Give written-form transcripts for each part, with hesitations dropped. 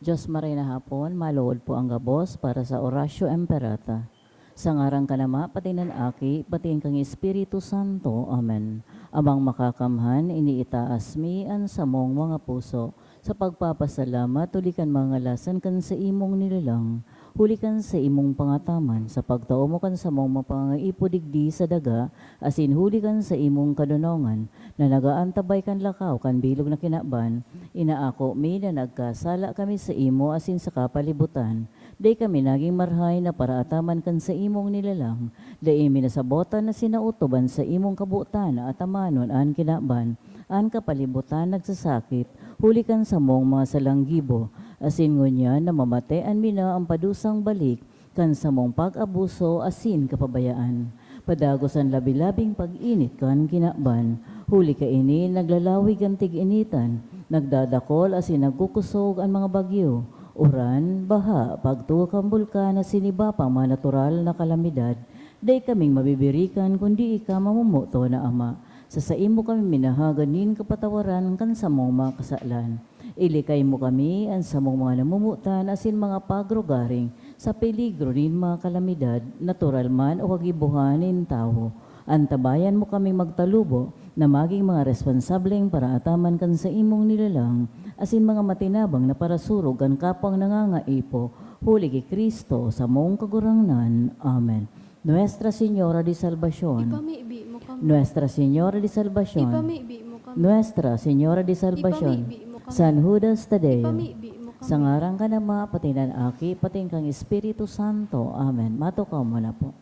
Diyos maray na hapon, maluod po ang gabos para sa orasyo emperata. Sa ngarang kanama, pati ng aki, pati kang Espiritu Santo. Amen. Amang makakamhan, iniitaas mi an samong mga puso. Sa pagpapasalamat, tulikan mga lasan kan sa imong nilalang. Hulikan sa imong pangataman, sa pagtao mo kan sa mong mapangaipudigdi sa daga, asin hulikan sa imong kadunongan, na nagaantabay kan lakaw kan bilog na kinaban, inaako mi na nagkasala kami sa imo asin sa kapalibutan. Day kami naging marhay na paraataman kan sa imong nilalang, day imi nasabotan na sinautoban sa imong kabutan na atamanon an kinaban, an kapalibutan nagsasakit, hulikan sa mong mga salanggibo, asin ngunya na mamatean mina ang padusang balik, kan sa mong pag-abuso asin kapabayaan. Padagos ang labi-labing pag-init kan kinaban, huli ka ini naglalawig ang tig-initan, nagdadakol asin nagkukusog ang mga bagyo, uran, baha, pagtuok ang bulkan na siniba pang mga natural na kalamidad, day kaming mabibirikan kundi ika mamumuto na Ama. Sa imo kami minahaganin kapatawaran kan sa mong mga kasalan. Ilikay mo kami ang sa mong mga namumutan asin mga pagrogaring sa peligro nin mga kalamidad, natural man o kagibuhanin tao. Antabayan mo kaming magtalubo na maging mga responsableng para ataman kan sa imong nilalang, asin mga matinabang na parasurog ang kapang nangangaipo, huli kay Kristo sa mong kagurangnan. Amen. Nuestra Señora de Salvación. Ipamibi mo kami. Nuestra Señora de Salvación. Ipamibi mo kami. Nuestra Señora de Salvación. Ipamibi mo kami. San Judas Tadeo. Ipamibi mo kami. Sa ngarang ka nama, pati ng aki, pati kang Espiritu Santo. Amen. Matukaw mo na po.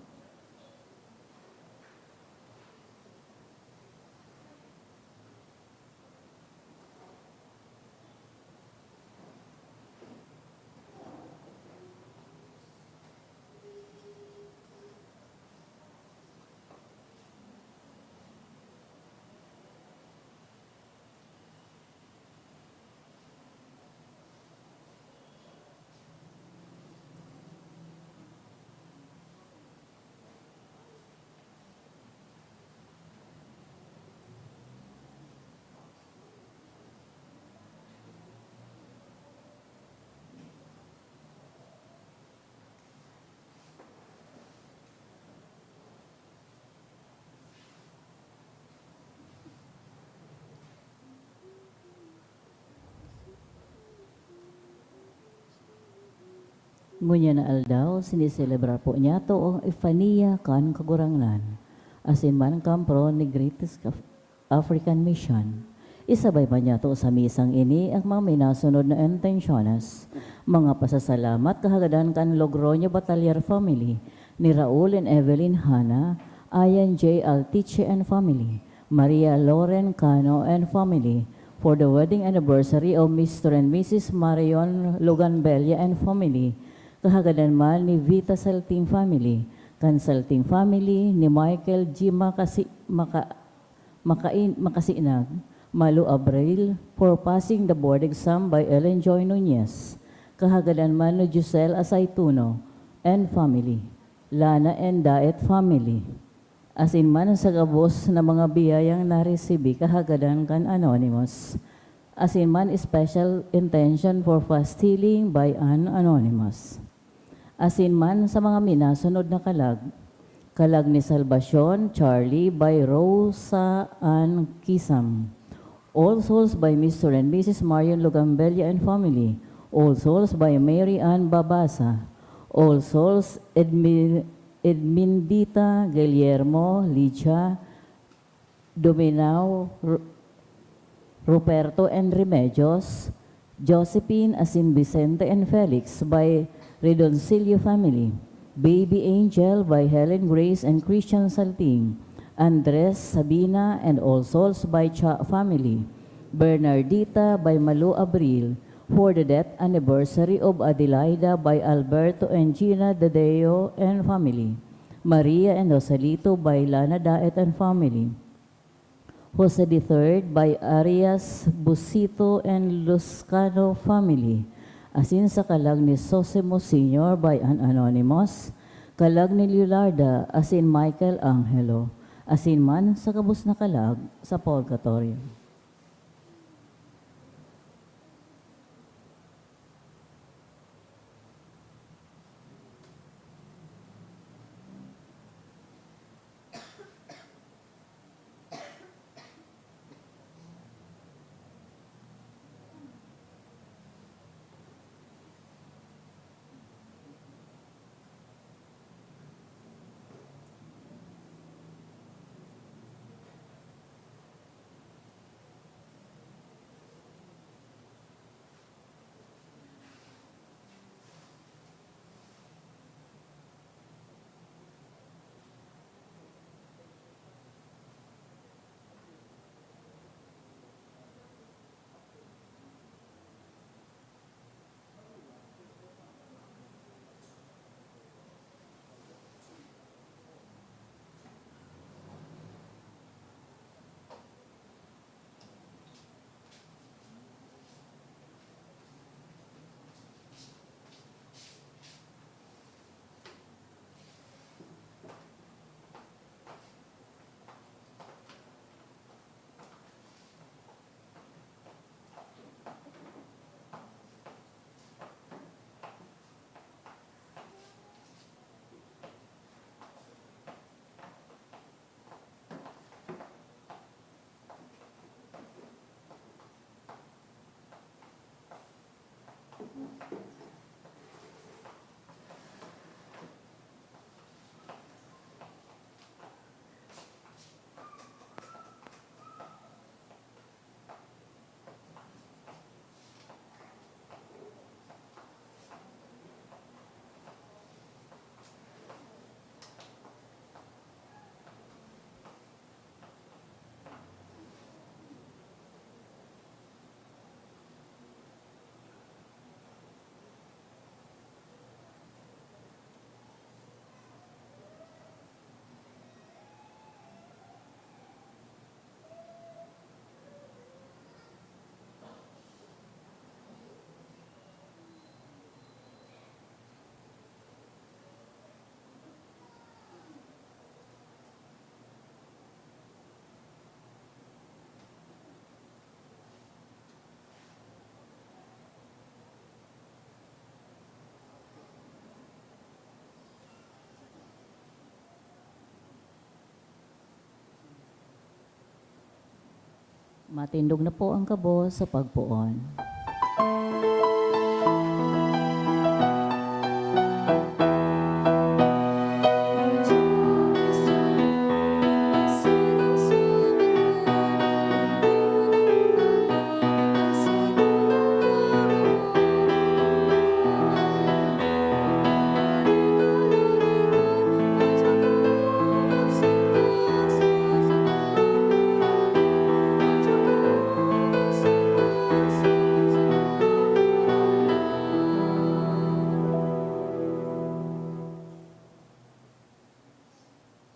Ngunya na aldaw, siniselebrar po niya to ang Ifania kan kagurangnan. Asin man kampro ni Greatest African Mission. Isabay pa niya to sa misang ini ang mga minasunod na intensyones. Mga pasasalamat kahagadan kan Logroño Batallar family, ni Raul and Evelyn Hanna, Ayan J. Altiche and family, Maria Loren Cano and family, for the wedding anniversary of Mr. and Mrs. Marion Luganbella and family, kahagadan man ni Vita Salting family, kan Salting family, ni Michael G. Makasinag, Malu Abril, for passing the board exam by Ellen Joy Nunez, kahagadan man ni Giselle Asaituno and family, Lana and Daet family, asin man sa gabos na mga biyayang naresibi kahagadan kan Anonymous, asin man special intention for fast healing by an Anonymous. Asin man sa mga minasunod na kalag ni Salvacion Charlie by Rosa Ann Kisam, All Souls by Mr. and Mrs. Marion Lugambella and family, All Souls by Mary Ann Babasa, All Souls Edmindita Guillermo Licha Dominao Ruperto and Remedios, Josephine Asin Vicente and Felix by Redoncillo family, Baby Angel by Helen Grace and Christian Salting, Andres Sabina and All Souls by Cha family, Bernardita by Malu Abril, for the death anniversary of Adelaida by Alberto and Gina Dadeo and family, Maria and Joselito by Lana Daet and family, Jose III by Arias Busito and Luscano family, asin sa kalag ni Sosimo Sr. by an Anonymous, kalag ni Lilarda asin Michael Angelo, asin man sa kabus na kalag sa purgatorio. Matindog na po ang kabos sa pagpuon.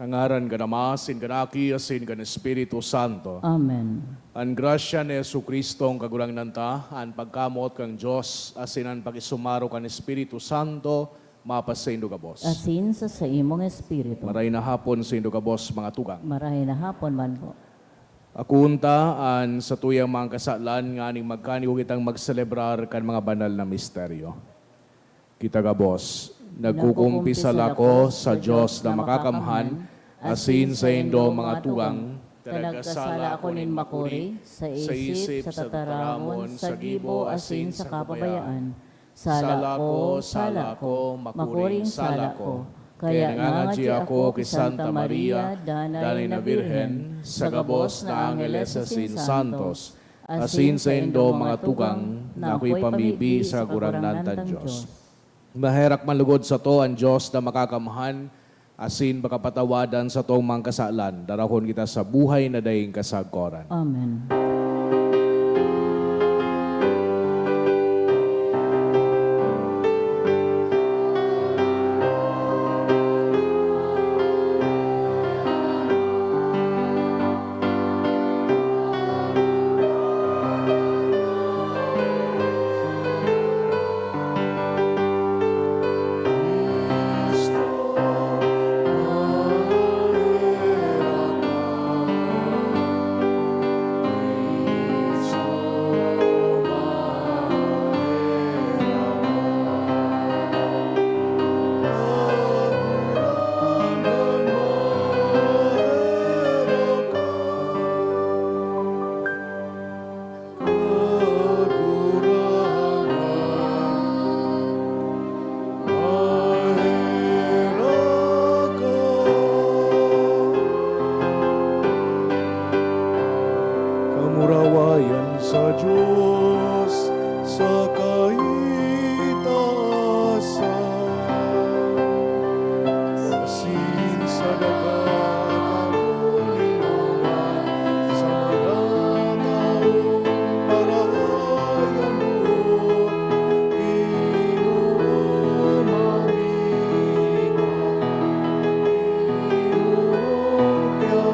Nangaran ka na masin ka na aki, asin ka na Espiritu Santo. Amen. Ang grasya ni Yesu Kristo ang kagulang nanta, ang pagkamot kang Diyos, asin ang pag-isumaro ka ni Espiritu Santo, mapasaindo ka bos. Asin sa imong espiritu. Maray na hapon sa indo ka bos, mga tugang. Marahin na hapon man po. Akunta an sa tuyang mga kasalan nga ning magkaniw kitang magselebrar kan mga banal na misteryo. Kita ka bos, nagkukumpisal ako sa Diyos na makakamhan, asin sa indo mga tugang, Talagkasala ako nin makuri, sa isip, sa tataramon, sa gibo, asin sa kapabayaan. Sala ko, makuring sala ko. Kaya nangadji ako kay Santa Maria, danay na Birhen, sa gabos na Angeles asin Santos, asin sa indo mga tugang, na ako'y pamibi sa gurangnan tan Diyos. Maherak manlugod sa to ang Diyos na makakamhan, asin makapatawadan sa tong mga kasalan, darahon kita sa buhay na daing kasagkoran. Amen. Kamurawayan sa Diyos sa kaitaasan, asin sa dagat kagulingan, sa mga taong parayan mo, Pinoon mamika, Pinoon yamika,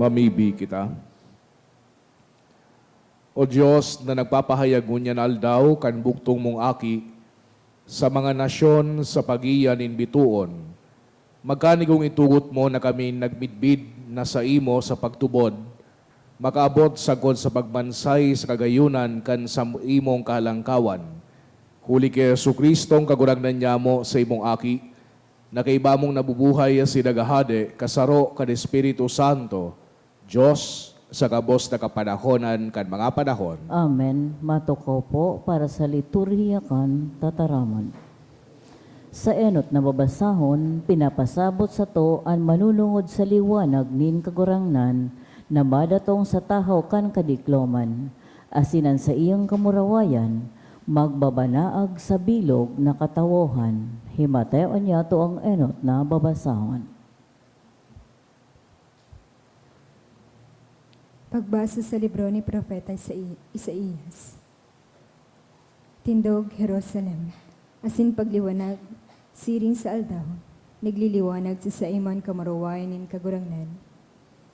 mamibi kita. O Diyos na nagpapahayag ngunyan aldaw kan buktong mong aki sa mga nasyon sa pagiyan in bituon, magkanigong itugot mo na kami nagmidbid na sa imo sa pagtubod, makaabot sagod sa pagbansay sa kagayunan kan sa imong kahalangkawan. Huli kay Jesucristo ang kagurangnan niya mo sa imong aki, na kay ibamong nabubuhay si Dagahade, kasaro kan Espiritu Santo, Diyos sa kabos na kapanahonan kan mga panahon. Amen. Matukaw po para sa liturhiya kan tataraman. Sa enot na babasahon, pinapasabot sa to ang manunungod sa liwanag nin kagurangnan na madatong sa tahaw kan kadikloman, asinan sa iyang kamurawayan, magbabanaag sa bilog na katawohan. Himateo niya to ang enot na babasahon. Pagbasa sa libro ni Propeta Isaías. Tindog, Jerusalem, asin pagliwanag, siring sa aldaw, nagliliwanag sa imon kamarawayan nin kagurangnan.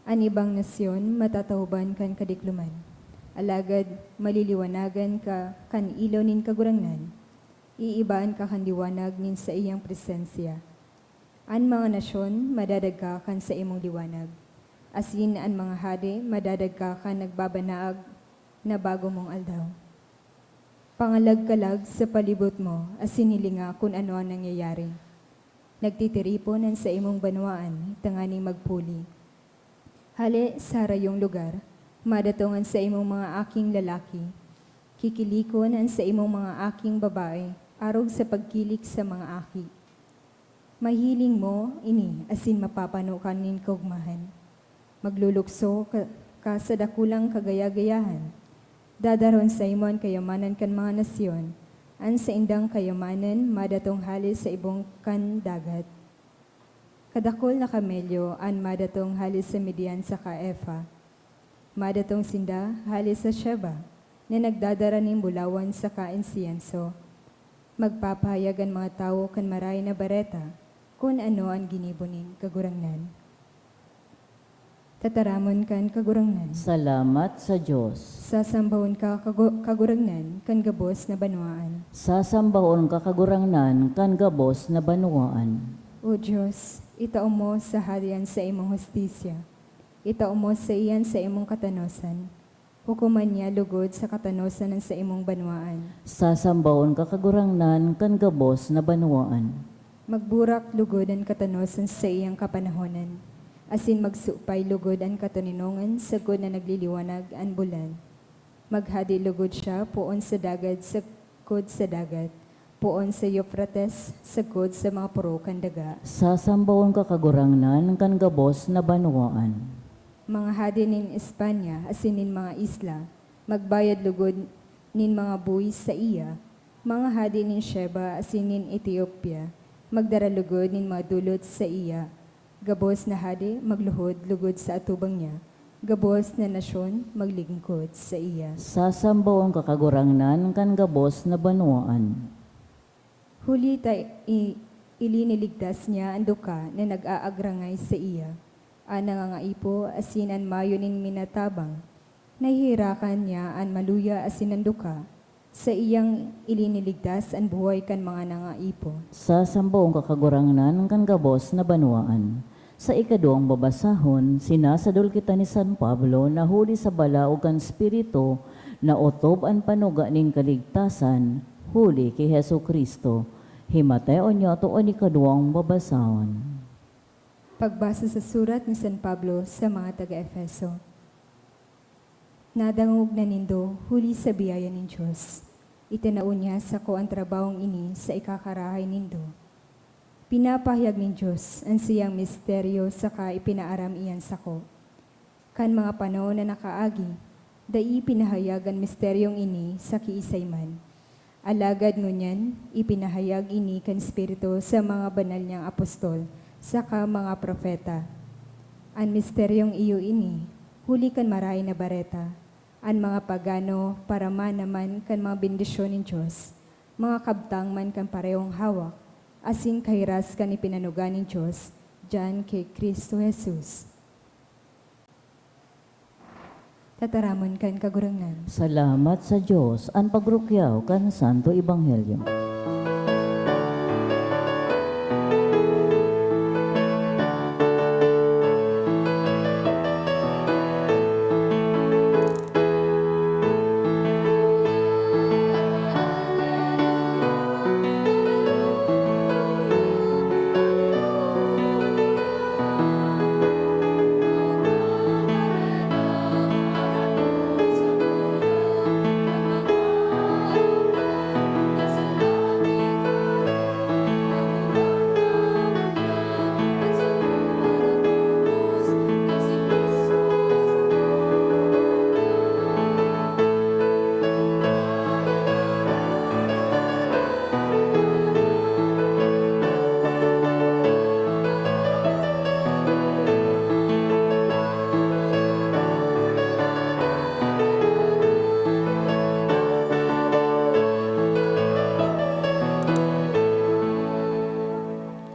An ibang nasyon matatauban kan kadikluman, alagad maliliwanagan ka kan ilaw nin kagurangnan, iibaan ka kan liwanag nin sa iyang presensya. An mga nasyon madadagka kan sa imong liwanag, asin ang mga hade madadagka ka nagbabanaag na bago mong aldaw. Pangalagkalag sa palibot mo, asin hilinga kung ano ang nangyayari. Nagtitiripon ang sa imong banwaan, tanganing magpuli. Hali sa rayong lugar, madatongan sa imong mga aking lalaki. Kikilikon ang sa imong mga aking babae, arog sa pagkilik sa mga aki. Mahiling mo, ini, asin mapapano ka nin kaugmahan. Maglulukso ka sa dakulang kagaya-gayahan. Dadaron sa imon kayamanan kan mga nasyon, an sa indang kayamanan madatong halis sa ibong kan dagat. Kadakol na kamelyo an madatong halis sa Midian sa Kaefa. Madatong sinda halis sa Sheba, na nagdadara ning bulawan sa kainsiyenso. Magpapahayag ang mga tao kan maray na bareta, kung ano ang ginibunin kagurangnan. Tataramon kan kagurangnan. Salamat sa Diyos. Sasambahon ka kagurangnan kan gabos na banwaan. Sasambahon ka kagurangnan kan gabos na banwaan. O Diyos, itao mo sa harian sa imong hustisya. Itao mo sa iyan sa imong katanosan. Hukuman niya lugod sa katanosan ng sa imong banwaan. Sasambahon ka kagurangnan kan gabos na banwaan. Magburak lugod ang katanosan sa iyang kapanahonan. Asin magsupay lugod ang kataninongan sagod na nagliliwanag ang bulan. Maghadi lugod siya poon sa dagat sagod sa dagat, poon sa Euphrates sagod sa mga puro kan daga. Sasambahon ka kagurangnan kan gabos na banwaan. Mga hadi nin Espanya, asin nin mga isla, magbayad lugod nin mga buwis sa iya. Mga hadi nin Sheba, asin nin Ethiopia, magdara lugod nin mga dulot sa iya. Gabos na hadi, magluhod lugod sa atubang niya. Gabos na nasyon, maglingkod sa iya. Sasambahon ka kagurangnan kan gabos na banwaan. Huli iliniligtas niya ang duka na nag-aagrangay sa iya. Ang nangangaipo, asinan mayo nin minatabang. Nahihirakan niya ang maluya asinan duka. Sa iyang iliniligtas ang buhay kan mga nangaipo. Sasambahon ka kagurangnan kan gabos na banwaan. Sa ikaduang babasahon, sinasadol kita ni San Pablo na huli sa bala o kan spirito na otob ang panuga ning kaligtasan, huli kay Heso Kristo. Himateo niya to ang ikaduang babasahon. Pagbasa sa surat ni San Pablo sa mga taga-Efeso. Nadangog na nindo huli sa biyaya ng Diyos. Itinaon niya sa ko ang trabahong ini sa ikakarahay nindo. Pinapahayag ng Diyos ang siyang misteryo saka ipinaaram iyan sa ko. Kan mga panahon na nakaagi, dai pinahayag ang misteryong ini sa kiisayman. Alagad ngunyan, ipinahayag ini kan Espiritu sa mga banal niyang apostol, saka mga propeta. Ang misteryong iyo ini, huli kan maray na bareta, ang mga pagano para manaman kan mga bendisyon ng Diyos, mga kabtang man kan parehong hawak, asin kairas kan ipinanuga ng Diyos, dyan kay Kristo Jesus. Tataramon kan kagurangnan. Salamat sa Diyos, ang pagrukyaw kan Santo Ebanghelyo.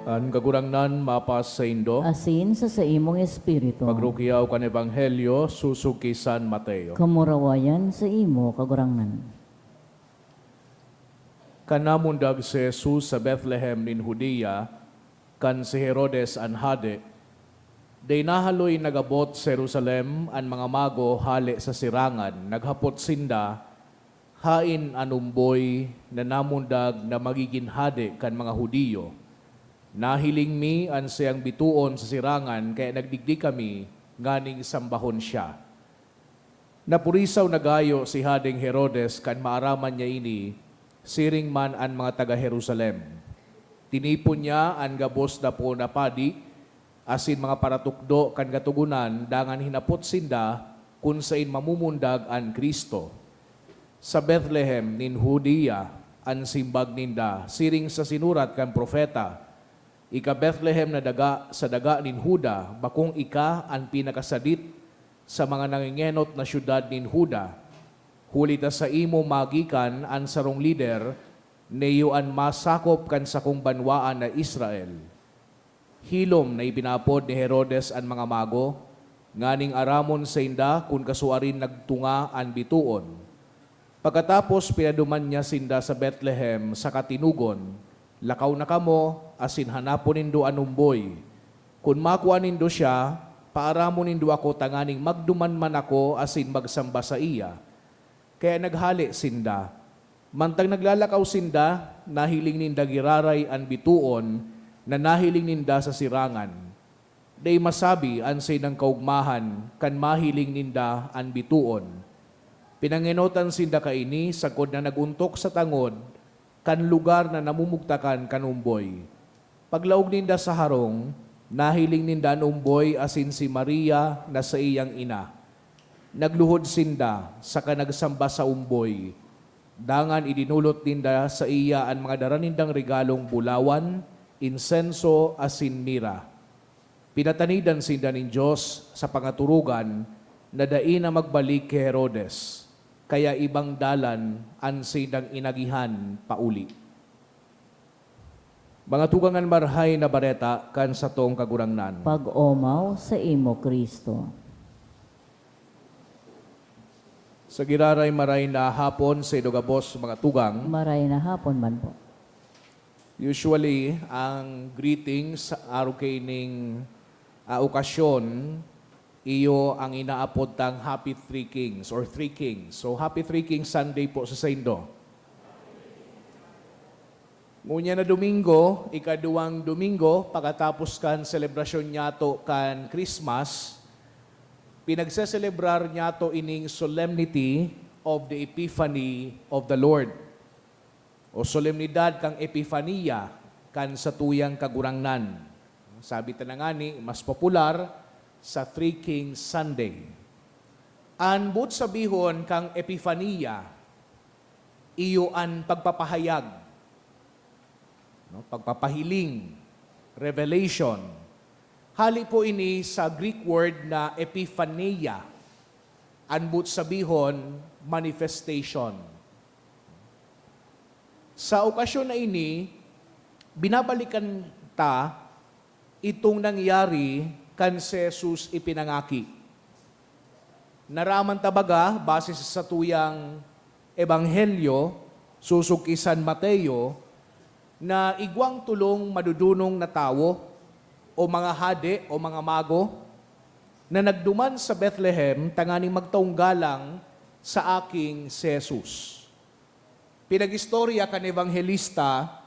An kagurangnan mapas sa Indo, Asin sa imong espiritu. pagrukyaw kan Ebanghelyo, susuki San Mateo. Kamurawayan sa imo kagurangnan. Kanamundag si Jesus sa Bethlehem nin Judea, kan si Herodes an hade, day nahaloy nagabot sa Jerusalem an mga mago hali sa sirangan, naghapot sinda, hain anumboy na namundag na magiging hade kan mga Hudiyo. Nahiling mi an siyang bituon sa sirangan, kaya nagdigdi kami, nganing sambahon siya. Napurisaw nagayo si Hading Herodes kan maaraman niya ini, siring man an mga taga Jerusalem. Tinipon niya an gabos na po na padi, asin mga paratukdo kan katugunan, dangan hinapot sinda, kung sain mamumundag an Kristo. Sa Bethlehem nin Judea, an simbag ninda, siring sa sinurat kan propeta, ika Bethlehem na daga sa daga nin Huda, bakong ika ang pinakasadit sa mga nangingenot na syudad nin Huda. Hulita sa imo magikan ang sarong lider, neyo an masakop kan sakong banwaan na Israel. Hilom na ipinapod ni Herodes ang mga mago, nganing aramon sa inda kung kasuarin nagtunga ang bituon. Pagkatapos pinaduman niya sinda sa Bethlehem sa katinugon, lakaw na kamo, asin hanapon nindo anumboy. Kung makuha nindo siya, paaramon nindo ako tanganing magduman man ako, asin magsamba sa iya. Kaya naghali sinda. Mantang naglalakaw sinda, nahiling ninda giraray an bituon, na nahiling ninda sa sirangan. Day masabi an say ng kaugmahan, kan mahiling ninda an bituon. Pinanginotan sinda kaini, sagod na naguntok sa tangod, kan lugar na namumugtakan kanumboy. Paglaog ninda sa harong, nahiling ninda ang umboy asin si Maria na sa iyang ina. Nagluhod sinda sa kanagsamba sa umboy. Dangan idinulot ninda sa iya ang mga daranindang regalong bulawan, insenso asin mira. Pinatanidan sinda nin Diyos sa pangaturugan na dai na magbalik kay Herodes. Kaya ibang dalan ang sindang inagihan pauli. Mga tugangan marhay na bareta kan sa tong kagurangnan. Pag-omaw sa imo Kristo. Sa giraray maray na hapon sa idogabos mga tugang, Maray na hapon man po. usually ang greetings araw kay ning okasyon, iyo ang inaapod tang Happy Three Kings or Three Kings. So Happy Three Kings Sunday po sa Saindo. Ngunya na Domingo, ikaduwang Domingo, pagkatapos kan selebrasyon nyato kan Christmas, pinagseselebrar nyato ining solemnity of the Epiphany of the Lord. O solemnidad kang Epifania kan sa tuyang kagurangnan. Sabi tanangani, mas popular sa Three Kings Sunday. Anbut sabihon kang Epifania, iyo an pagpapahayag, no? Pagpapahiling, revelation. Hali po ini sa Greek word na epiphaneia. Anbut sabihon, manifestation. Sa okasyon na ini, binabalikan ta itong nangyari kan si Jesus ipinangaki. Naraman tabaga, base sa tuyang ebanghelyo, susog kay San Mateo, na igwang tulong madudunong na tao o mga hade o mga mago na nagduman sa Bethlehem tanganing magtaong galang sa aking si Jesus. Pinag-istorya kan ebanghelista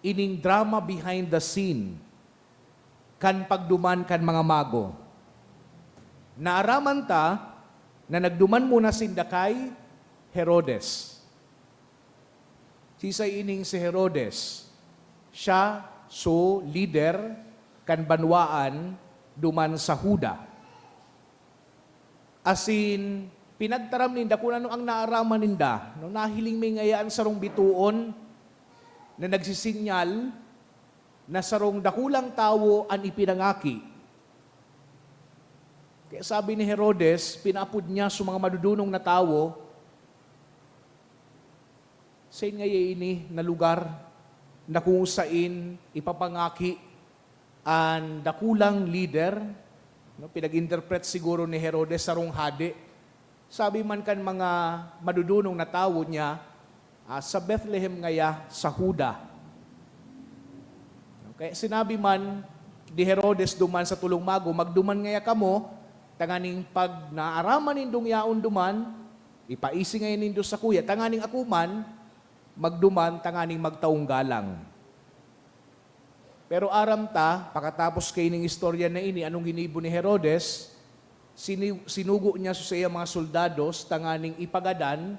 ining drama behind the scene kan pagduman kan mga mago. Naaraman ta na nagduman muna sindakay Herodes. Sisay ining si Herodes. Siya so leader kan banwaan duman sa Huda. Asin pinagtaram ninda kung ano ang naaraman ninda. No, nahiling may ngayaan sarong bituon na nagsisinyal na sarong dakulang tawo ang ipinangaki. Kaya sabi ni Herodes, pinapod niya sa mga madudunong na tawo, sa ini na lugar na kung saan ipapangaki ang dakulang leader, no, pinag-interpret siguro ni Herodes sarong hade. Sabi man kan mga madudunong na tawo niya, sa Bethlehem ngaya, sa Huda. Okay, sinabi man di Herodes duman sa tulong mago, magduman ngaya kamo, tanganing pag naaraman nindong yaon duman, ipaisi ngayon nindo sa kuya, tanganing akuman, magduman, tanganing magtaong galang. Pero aram ta, pakatapos kay ning istorya na ini, anong ginibo ni Herodes, sinugo niya sa iya mga soldados, tanganing ipagadan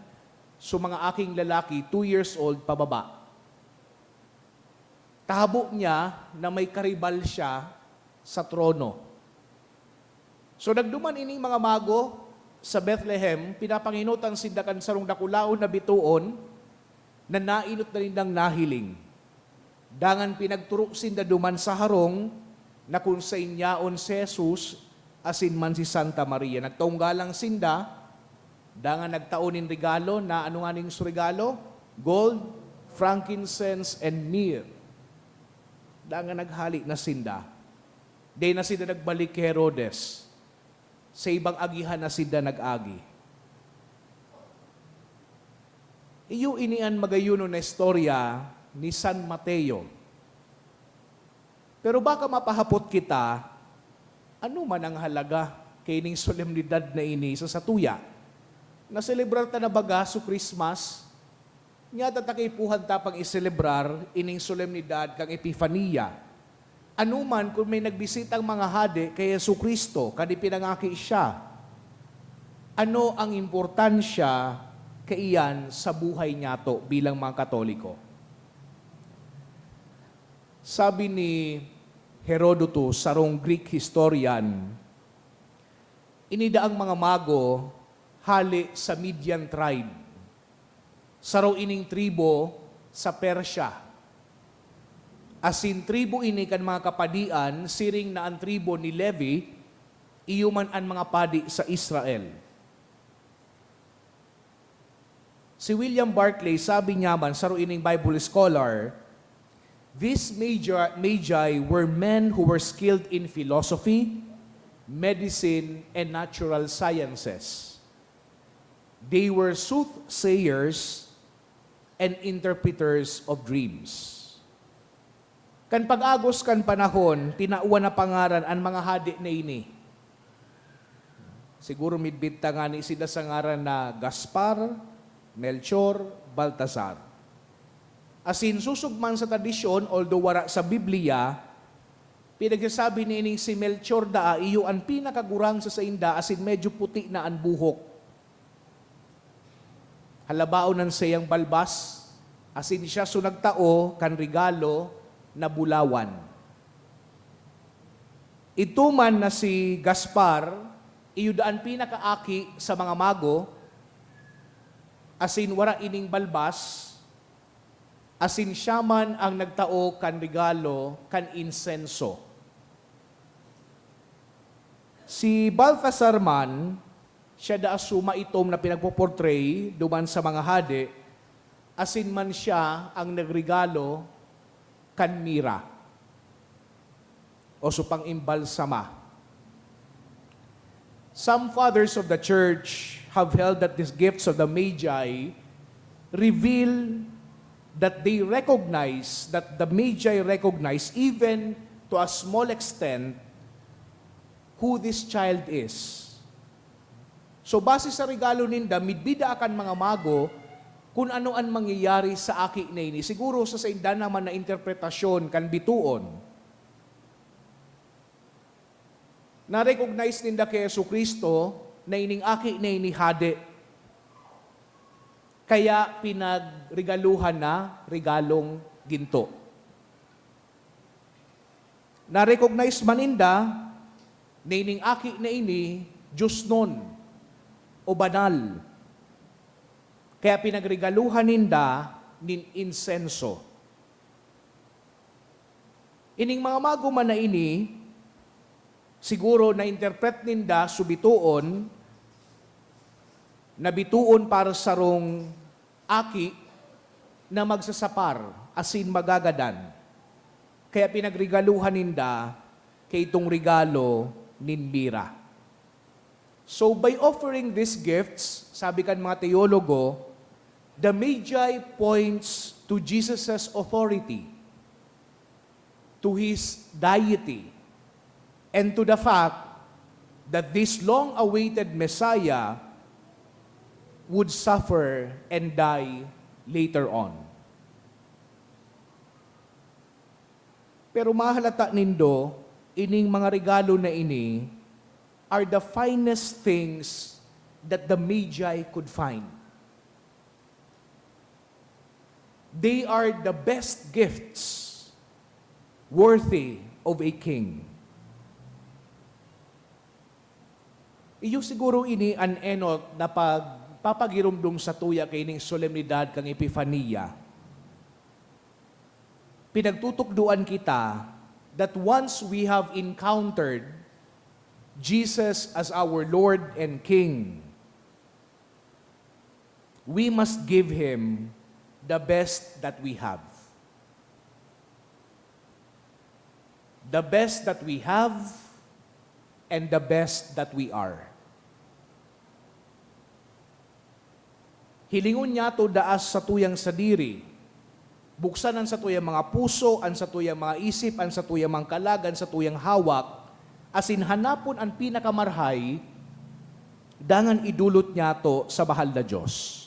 sa mga aking lalaki, 2 years old pababa. Tahabo niya na may karibal siya sa trono. So nagduman ining mga mago sa Bethlehem, pinapanginutan sindakan sarong dakulaon na bituon na nainot na nindang nahiling. Dangan pinagturo sinda duman sa harong na kung sa inyaon si Jesus, asin man si Santa Maria. Nagtaong galang sinda, dangan nagtaonin regalo na ano nga ning regalo? Gold, frankincense, and myrrh. Dangan naghali na sinda. Day na sinda nagbalik kay Herodes. Sa ibang agihan na sinda nag-agi. Iyo inian magayuno na istorya ni San Mateo. Pero baka mapahapot kita, ano man ang halaga kay ning solemnidad na ini sa satuya? Na-celebrar ta na baga sa Christmas, nga tatakipuhan ta pang iselebrar ining solemnidad kang Epifania. Ano man kung may nagbisitang mga hade kay Yesu Kristo, kadi pinangaki siya, ano ang importansya kaiyan sa buhay niya to bilang mga Katoliko? Sabi ni Herodotus, sarong Greek historian, inidaang mga mago hali sa Median tribe. Saraw ining tribo sa Persya. Asin tribo ini kan mga kapadian, siring na ang tribo ni Levi, iyuman ang mga padi sa Israel. Si William Barclay, sabi niya man, saraw ining Bible scholar, these magi were men who were skilled in philosophy, medicine, and natural sciences. They were soothsayers and interpreters of dreams. Kan pag-agos kan panahon, tinauan na pangaran ang mga hadi na ini. Siguro midbit nga ni sila sa ngaran na Gaspar, Melchor, Baltasar. Asin susugman sa tradisyon, although wara sa Biblia, pinagsasabi ni ining si Melchor da, iyo ang pinakagurang sa inda, asin medyo puti na ang buhok. Halabaon ng sayang balbas, asin siya sunagtao kan regalo na bulawan. Ito man na si Gaspar, iyo daan pinakaaki sa mga mago, asin wara ining balbas, asin siya man ang nagtao kan regalo kan insenso. Si Balthasar man, siya da asuma itom na pinagpoportray duman sa mga hade, asin man siya ang nagregalo kan mira o supang imbalsama. Some fathers of the church have held that these gifts of the Magi reveal that they recognize, that the Magi recognize even to a small extent who this child is. So base sa regalo ninda, midbida akan mga mago, kung ano ang mangyayari sa aki na ini. Siguro sa inda naman na interpretasyon kan bituon. Na-recognize ninda kay Jesucristo na ining aki na ini hade. Kaya pinagregaluhan na regalong ginto. Na-recognize maninda na ining aki na ini Diyos nun o banal. Kaya pinagregaluhan ninda nin insenso. Ining mga mago man na ini, siguro na-interpret ninda subituon, na bituon para sa rong aki na magsasapar, asin magagadan. Kaya pinagregaluhan ninda kay itong regalo nin Mira. So by offering these gifts, sabi kan mga teologo, the Magi points to Jesus' authority, to His deity, and to the fact that this long-awaited Messiah would suffer and die later on. Pero mahalata nindo, ining mga regalo na ini are the finest things that the Magi could find. They are the best gifts worthy of a king. Iyo siguro ini an enot na pagpapagirumdum sa tuya kay ning solemnidad kang Epifania. Pinagtutukduan kita that once we have encountered Jesus as our Lord and King, we must give Him the best that we have. The best that we have and the best that we are. Hilingon niya to daas sa tuyang sadiri. Buksan ang sa tuyang mga puso, ang sa tuyang mga isip, ang sa tuyang mga kalag, ang sa tuyang hawak, asin hanapon ang pinakamarhay, dangan idulot niya to sa bahal na Diyos.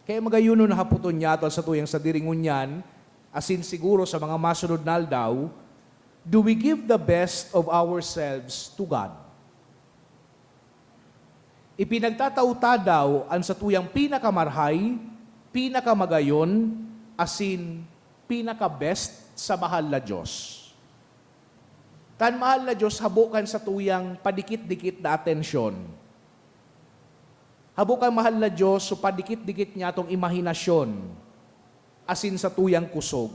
Kaya magayuno na haputon niya to sa tuyang sadiringon yan, asin siguro sa mga masunod na aldaw, do we give the best of ourselves to God? Ipinagtatauta daw ang sa tuyang pinakamarhay, pinakamagayon, asin pinaka-best sa mahal na Diyos. Kan mahal na Diyos, habukan sa tuyang padikit-dikit na atensyon. Habukan mahal na Diyos, so padikit-dikit niya itong imahinasyon, asin sa tuyang kusog.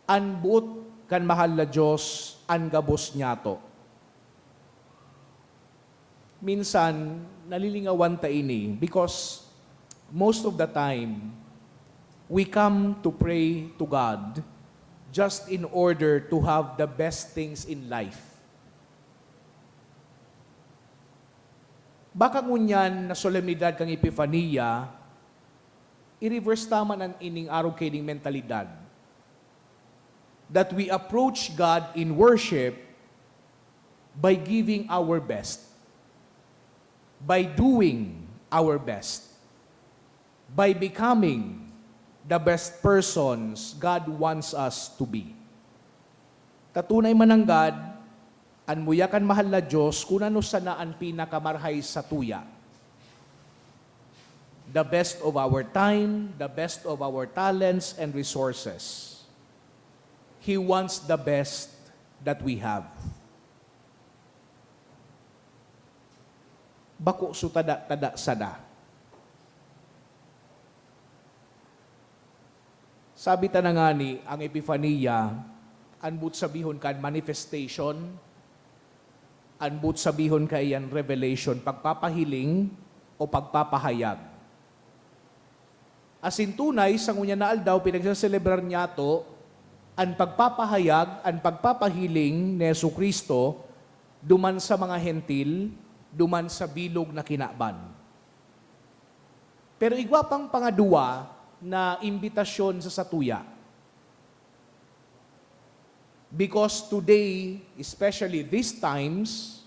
Anbut kan mahal na Diyos, angabos niya to. Minsan, nalilingawan ta ini because most of the time, we come to pray to God just in order to have the best things in life. Baka ngunyan na solemnidad kang Epifania, i-reverse taman ang ining araw kining mentalidad. That we approach God in worship by giving our best, by doing our best, by becoming the best persons God wants us to be. Tatunay man ang God, anmuyakan mahal na Diyos, kung ano sana ang pinakamarhay sa tuya. The best of our time, the best of our talents and resources. He wants the best that we have. Bako su tada sada. Sabi ta na nga ni, ang Epifania, anbut sabihon kan manifestation, anbut sabihon ka iyan revelation, pagpapahiling o pagpapahayag. Asin tunay, sa ngunya na aldaw, pinagsaselebrar niya to, ang pagpapahayag, ang pagpapahiling ni Jesucristo duman sa mga hentil, duman sa bilog na kinaban. Pero igwa pang pangadua na imbitasyon sa satuya. Because today, especially these times,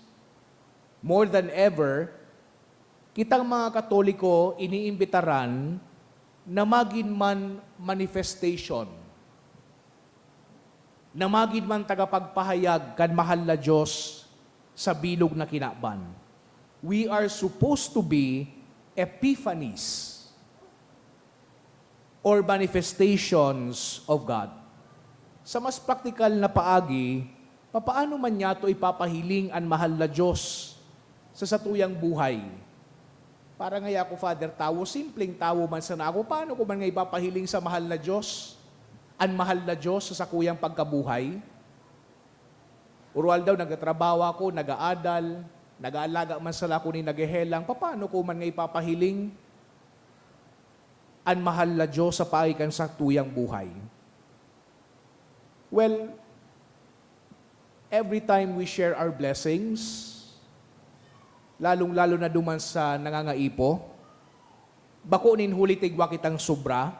more than ever, kitang mga Katoliko iniimbitaran na magin man manifestation, na magin man tagapagpahayag kan mahal na Diyos sa bilog na kinaban. We are supposed to be epiphanies or manifestations of God. Sa mas praktikal na paagi, papaano man niya ito ipapahiling ang mahal na Diyos sa satuyang buhay? Para nga ako, Father, simpleng tao man sana ako, paano ko man nga ipapahiling sa mahal na Diyos? Ang mahal na Diyos sa sakuyang pagkabuhay? Urual daw, nagtatrabaho ako, nag-aadal, nag-aalaga man sala ko ni naghehelang, paano ko man nga ipapahiling ang mahal na Diyos sa paikan sa tuyang buhay? Well, every time we share our blessings, lalong-lalo na duman sa nangangaipo, bako nin huli tigwa kitang sobra,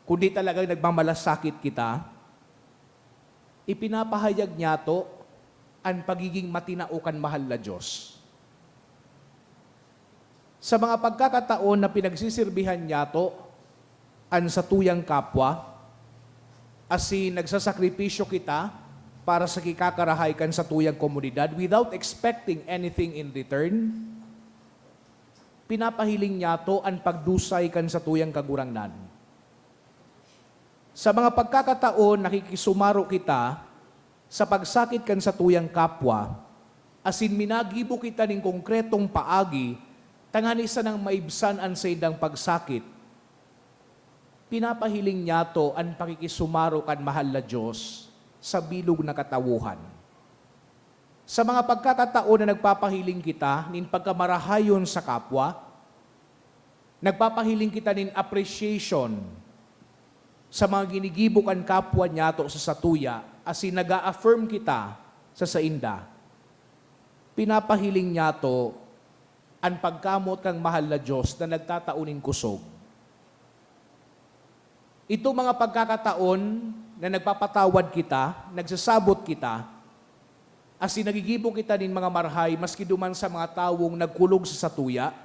kundi talagang nagmamalasakit kita, ipinapahayag niya to ang pagiging matinaukan mahal na Diyos. Sa mga pagkakataon na pinagsisirbihan niya to, ang satuyang kapwa, asi nagsasakripisyo kita para sa kikakarahay kan sa tuyang komunidad without expecting anything in return, pinapahiling niya to ang pagdusay kan sa tuyang kagurangnan. Sa mga pagkakataon nakikisumaro kita sa pagsakit kan sa tuyang kapwa, asin minagibo kita ning konkretong paagi, tangani sa nang maibsan ang sa idang pagsakit, pinapahiling niya to ang pakikisumaro kan mahal na Diyos sa bilog na katawuhan. Sa mga pagkakataon na nagpapahiling kita nin pagkamarahayon sa kapwa, nagpapahiling kita nin appreciation sa mga ginigibok ang kapwa niya to sa satuya, asin nag-a-affirm kita sa sainda, pinapahiling niya to ang pagkamot kang mahal na Diyos na nagtataunin kusog. Ito mga pagkakataon na nagpapatawad kita, nagsasabot kita, asin nagigibong kita nin mga marhay, maski duman sa mga tawong nagkulog sa satuya,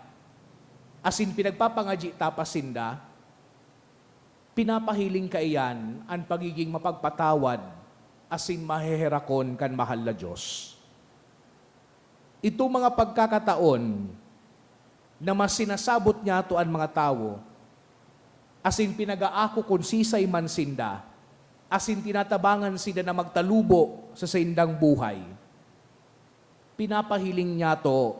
asin pinagpapangadyi tapasinda, pinapahiling ka iyan ang pagiging mapagpatawad, asin maheherakon kan mahal na Diyos. Ito mga pagkakataon na mas sinasabot niya to ang mga tao, asin pinag-aako kung sisay man sinda, asin tinatabangan sila na magtalubo sa sindang buhay. Pinapahiling niya to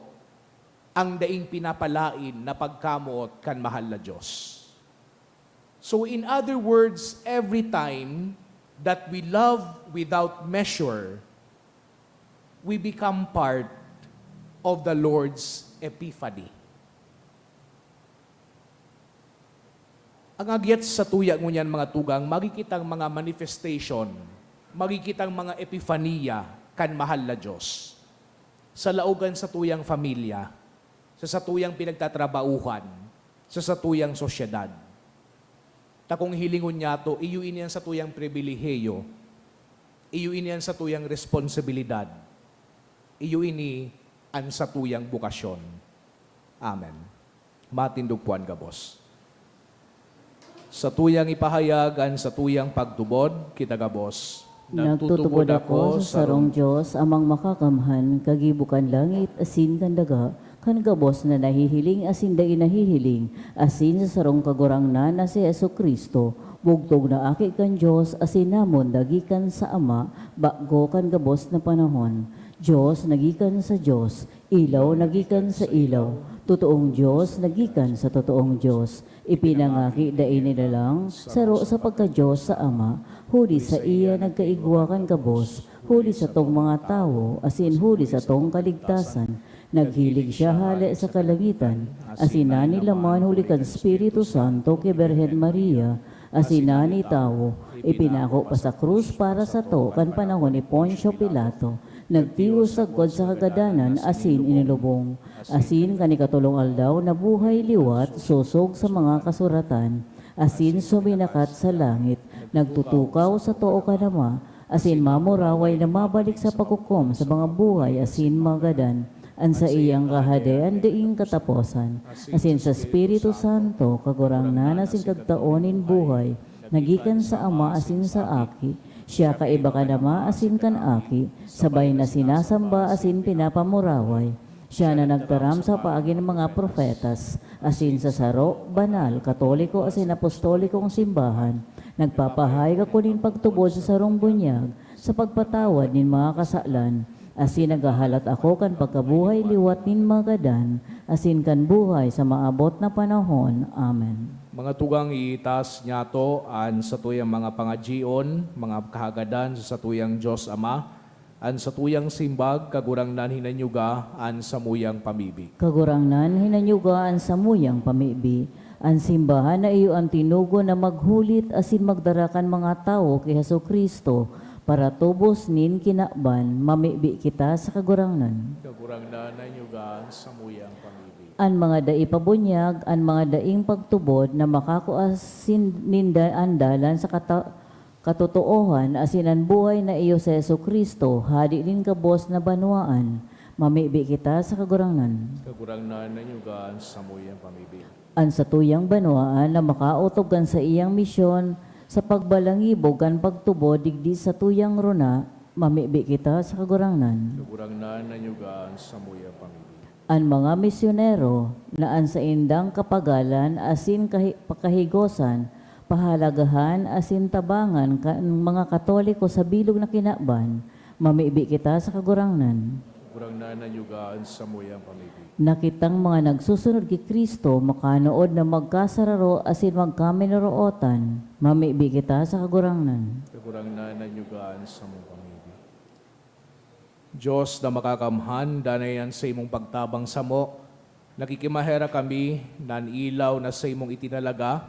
ang daing pinapalain na pagkamuot kan mahal na Diyos. So in other words, every time that we love without measure, we become part of the Lord's epiphany. Ang agyat sa tuya ngunyan mga tugang, magikitang mga manifestation, magikitang mga epifania kan mahal na Diyos. Sa laugan sa tuyang familia, sa satuyang pinagtatrabauhan, sa satuyang sosyedad. Takong hilingon niya to, iyuin yan sa tuyang pribilehiyo, iyuin yan sa tuyang responsibilidad, iyuin ni ang sa tuyang bukasyon. Amen. Matindugpuan ka, boss. Sa tuyang ipahayagan, sa tuyang pagtubod, kita gabos. Nagtutubod ako sa sarong Diyos, amang makakamhan, kagibukan langit, asin kan daga, kan gabos na nahihiling, asin da inahihiling, asin sa sarong kagurangnan na si Jesucristo, bugtog na aki kan Diyos, asin namon dagikan sa Ama, bago kan gabos na panahon. Diyos nagikan sa Diyos, ilaw nagikan sa ilaw, totoong Diyos nagikan sa totoong Diyos. Ipinangaki dain nila lang, saro sa pagka-Diyos sa Ama, huli sa iya nagkaigwakan kabos, huli sa tong mga tao, asin huli sa tong kaligtasan. Naghilig siya hali sa kalangitan, asinani laman huli kan Espiritu Santo kay Berhen Maria, asinani tao, ipinako pa sa krus para sa to kan panahon ni Poncio Pilato. Nagtios sagkod sa kagadanan, asin inilubong. Asin kanikatulong aldaw na buhay liwat, susog sa mga kasuratan. Asin suminakat sa langit, nagtutukaw sa too kanama. Asin mamuraway na mabalik sa pagkukom sa mga buhay, asin magadan. An sa iyang kahadean diing kataposan. Asin sa Espiritu Santo, kagurang nanasin kagtaonin buhay. Nagikan sa Ama asin sa Aki. Siya kaiba ka nama asin kan Aki. Sabay na sinasamba asin pinapamuraway. Siya na nagtaram sa paagi ng mga profetas. Asin sa saro, banal, katoliko asin apostolikong simbahan. Nagpapahay ka kunin pagtubod sa sarong bunyag sa pagpatawad nin mga kasalan. Asin nagahalat ako kan pagkabuhay liwat nin magadan, asin kan buhay sa maabot na panahon. Amen. Mga tugang itas nyato an sa tuyang mga pangajion, mga kahagadan sa tuyang Diyos Ama, an sa tuyang simbag, kagurang nan hinanyuga, an sa muyang pamibig. Kagurangnan hinanyugaan sa muyang pamibi. Ang simbahan na iyo ang tinugo na maghulit asin magdarakan mga tao kay Hesu Kristo para tubos nin kinakban, mamibi kita sa kagurangnan. Kagurang nan hinanyuga sa muyang pamibig. An mga dai pabunyag, an mga daing pagtubod na makakuasin ninda andalan sa katotoohan asin ang buhay na iyo sa Hesu Kristo, hadi din kabos na banwaan, mamibi kita sa kagurangnan. Kagurang nan hinanyuga sa muyang pamibig. An sa tuyang banwaan na makautogan sa iyang misyon sa pagbalangibog kan pagtubo digdi sa tuyang runa, mamibi kita sa kagurangnan. Kagurang nan hinanyuga sa muyang pamibig. An mga misyonero na an sa indang kapagalan asin pakahigosan, pahalagahan asin tabangan kan mga Katoliko sa bilog na kinakban, mamibi kita sa kagurangnan. Kagurang nan hinanyuga sa muyang pamibig. Nakitang mga nagsusunod kay Kristo makanood na magkasararo asin magkaminarootan, mamibi kita sa kagurangnan. Kagurang nan hinanyuga sa muyang pamibig. Diyos na makakamhan, danayan sa imong pagtabang samo, nakikimahera kami, nan ilaw na sa imong itinalaga,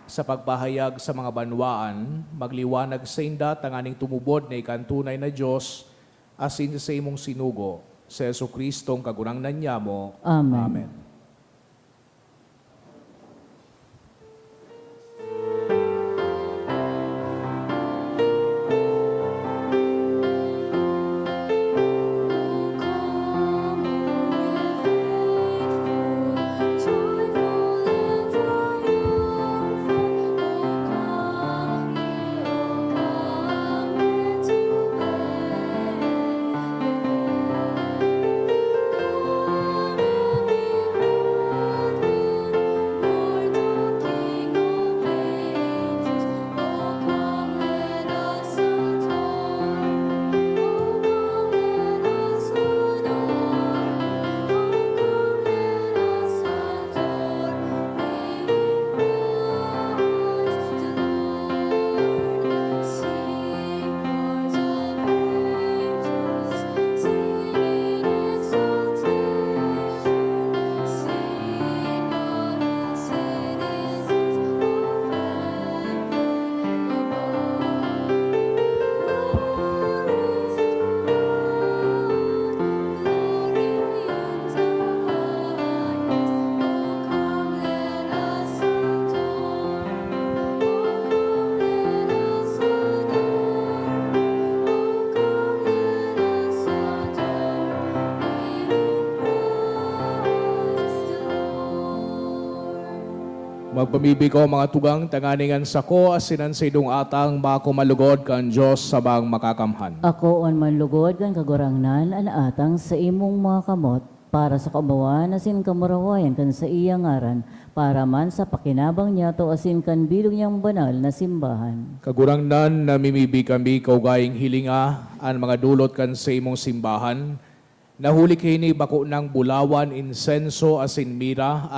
sa pagpahayag sa mga banwaan, magliwanag sa inda, tanganing tumubod na ikantunay na Diyos, asin sa imong sinugo, sa Yesu Kristong kagurangnan niya mo. Amen. Amen. Magpamibig ko mga tugang, tanganingan sa ko, asinan sa idong atang, bako malugod kan Diyos sabang makakamhan. Ako on manlugod kan kagurangnan an atang sa imong mga kamot para sa kabawan asin kamurawayan kan sa iyang ngaran para man sa pakinabang niya to asin kan bilog niyang banal na simbahan. Kagurangnan namimibig kami kaugaying hilinga, ang mga dulot kan sa imong simbahan, nahuli kini bako ng bulawan, insenso, asin mira,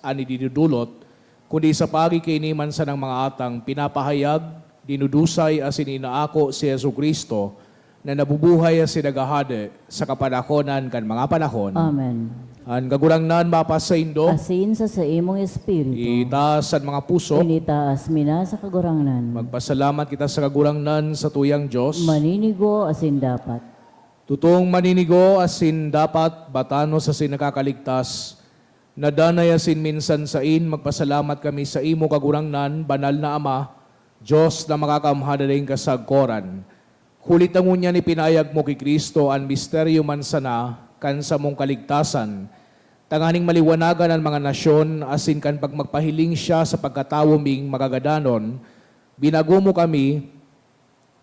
ani dinudulot, kundi sa pagi kini man sa ng mga atang pinapahayag, dinudusay asin inaako si Yesu Kristo na nabubuhay asin nagahade sa kapanahonan kan mga panahon. Amen. An kagurangnan mapasaindo, asin sa imong espiritu. itaas ang mga puso. Initaas mina sa kagurangnan. Magpasalamat kita sa kagurangnan sa tuyang Diyos. Maninigo asin dapat. Tutong maninigo asin dapat batano sa sinakakaligtas. Nadanay asin minsan sa magpasalamat kami sa imo kagurangnan, banal na Ama, Diyos na makakamhada rin kasagkoran. Kulitan mo niya ni pinayag mo kay Kristo ang misteryo man sana, kan sa mong kaligtasan. Tanganing maliwanagan ang mga nasyon, asin kan pag magpahiling siya sa pagkatawaming magagadanon, binago mo kami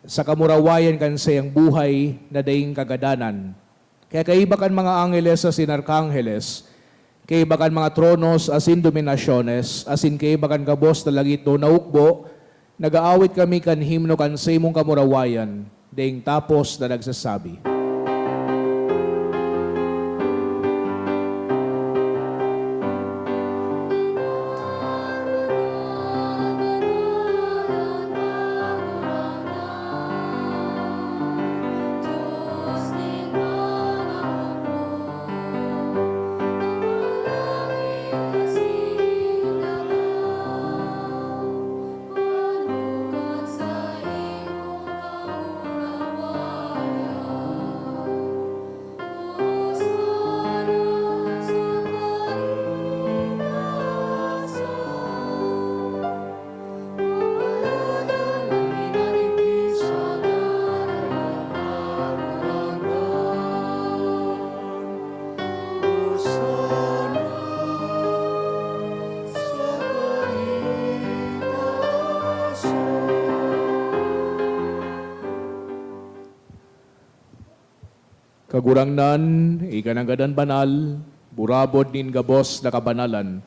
sa kamurawayan kan sayang buhay na daing kagadanan. Kaya kaiba kan mga angeles asin arkangheles, kaiba kan mga tronos asin dominasyones, asin kaiba kan kabos na langit do naukbo, nagaawit kami kan himno kan sa imong kamurawayan, daing tapos na nagsasabi. Kagurangnan, ikananggadan banal, burabod nin gabos na kabanalan.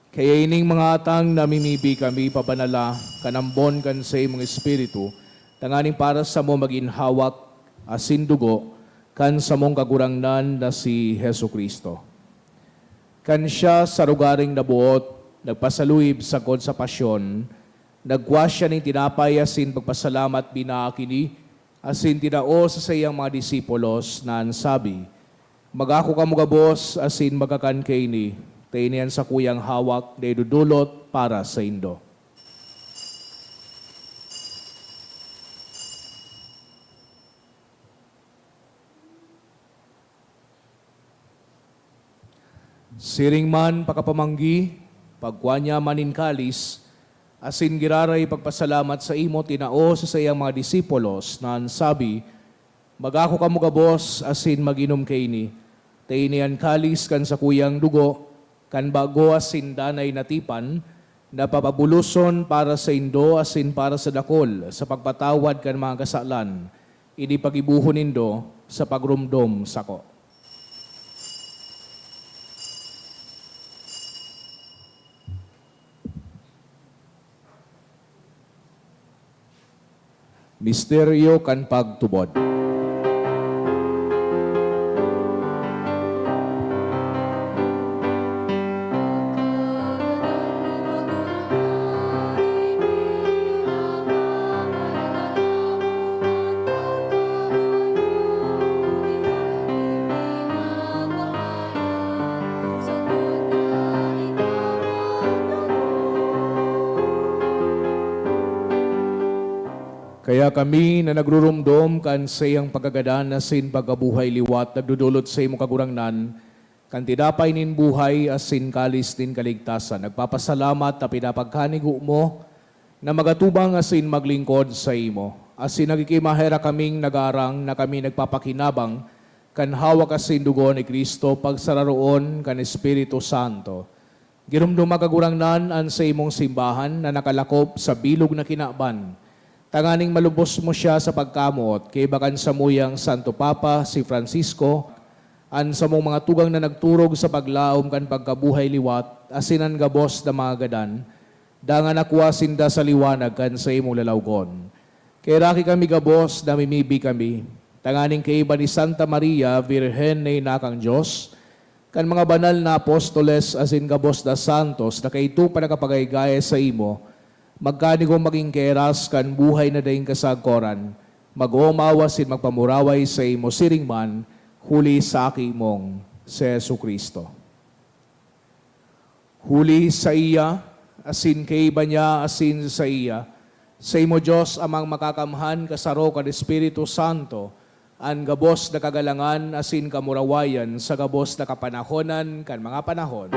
Kaya ining mga atang namimibi kami pabanala, kanambon kan sa imong espiritu, tanganing para sa mo maginhawak, asin dugo, kan sa mong kagurangnan na si Hesu Kristo. Kan siya sa lugaring nabuot, nagpasaluyib sa kod sa pasyon, nagwa siya ning tinapay asin pagpasalamat binaakini, asin tinao sa sayang mga disipulos na ansabi, magako ka mga boss, asin magakan kay ni, tainian sa kuyang hawak, na idudulot para sa indo. Siring man pakapamanggi, pagwanya manin kalis, asin giraray pagpasalamat sa imo tinao sa sayang mga disipulos na ansabi, magako ka mga boss, asin maginom kay ni, tainian kalis kan sa kuyang dugo, kan bago asin danay natipan, na papabuluson para sa indo asin para sa dakol, sa pagpatawad kan mga kasalan, ini pagibuhon nindo sa pagrumdom sako. Misteryo kan pagtubod. Kaya kami na nagrurumdom kan sa iyang pagkagadan na sin pagkabuhay liwat, nagdudulot sa imong kagurangnan, kan tidapay nin buhay asin kalis nin kaligtasan. Nagpapasalamat na pinapagkanigo mo na magatubang asin maglingkod sa imo. Asin nagikimahera kaming nagarang na kami nagpapakinabang kan hawak asin dugo ni Kristo pagsararoon kan Espiritu Santo. Girumduma kagurangnan an sa imong simbahan na nakalakop sa bilog na kinaban. Tanganing malubos mo siya sa pagkamot, kay bakan sa muyang Santo Papa, si Francisco, an sa mong mga tugang na nagturog sa paglaom kan pagkabuhay liwat, asinan gabos na mga gadan, dangan akwasin da sa liwanag kan sa imong lalawgon. Kay raki kami gabos, namimibi kami, tanganing kay iba ni Santa Maria, Virhen na inakang Diyos, kan mga banal na apostoles asin gabos na santos, na kay ito pa nakapagaygaya sa imo, magkani kong maging keras kan buhay na daing kasagkoran, mag-umawasin magpamuraway sa imo siring man, huli sa aki mong si Jesu Kristo. Huli sa iya, asin kay iba niya, asin sa iya. Sa imo Diyos amang makakamhan kasaro kad Espiritu Santo, an gabos na kagalangan asin kamurawayan sa gabos na kapanahonan kan mga panahon.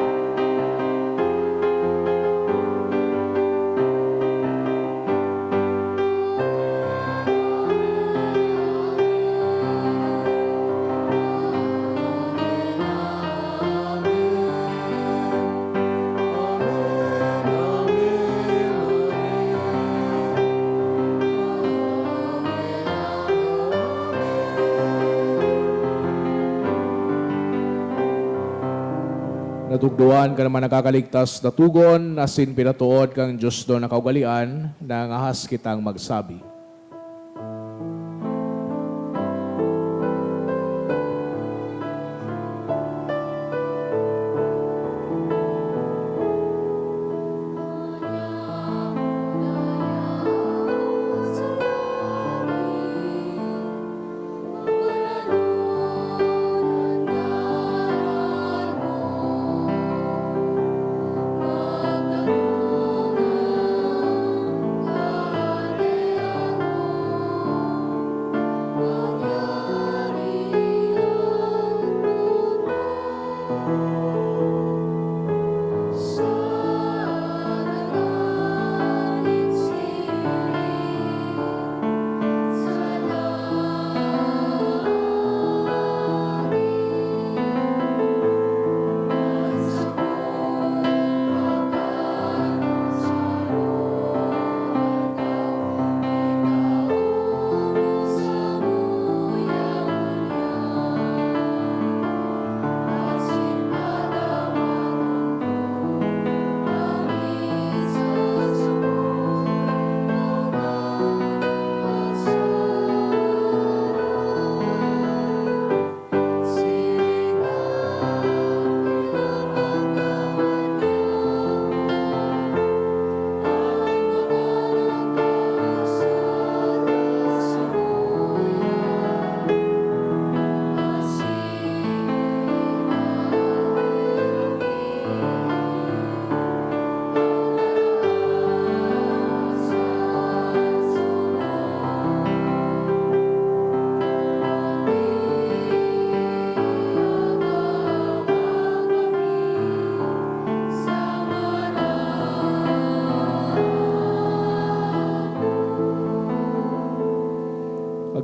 Natugduan ka naman nakakaligtas na tugon, asin pinatuod kang Diyos do na kaugalian, na ngahas kitang magsabi.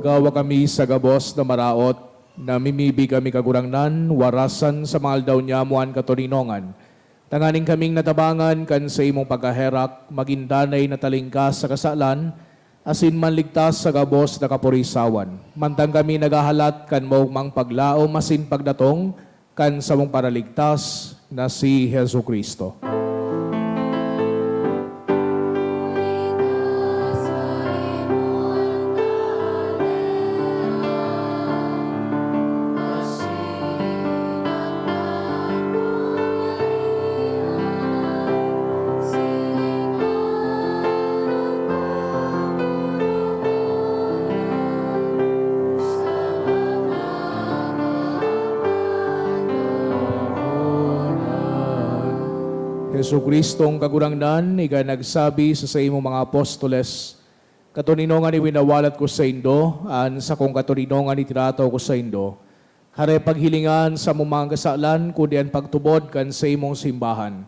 Agawa kami sa gabos na maraot, na mimibi kami kagurangnan, warasan sa mga aldaw niya muan katoninongan. Tanganing kaming natabangan kan sa imong pagkaherak, magindanay na talingkas sa kasalan, asin manligtas sa gabos na kapurisawan. Mantang kami nagahalat kan mo mang paglao, masin pagdatong, kan sa mong paraligtas na si Hesu Kristo. Hesu Kristong kagurangnan, iga nagsabi sa imong mga apostoles, katuninongan iwinawalat ko sa indo, an sa kong katuninongan itirataw ko sa indo. Hare paghilingan sa mong mga kasalan, kundi ang pagtubod kan sa imong simbahan.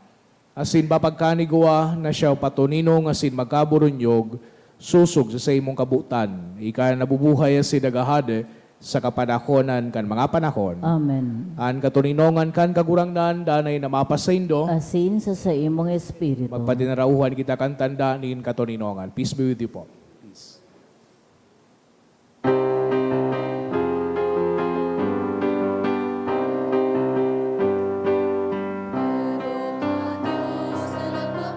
Asin papagkanigwa na siya patuninong asin magkaburunyog, susog sa imong kabutan. Ika nabubuhay asin nagahade, sa kapanahonan kan mga panahon. Amen. An katuninongan kan kagurangnan, danay na mapasaindo, Asin sa imong espiritu. magpadinarauhan kita kan tanda nin katuninongan. Peace be with you po. Peace. Kasalanan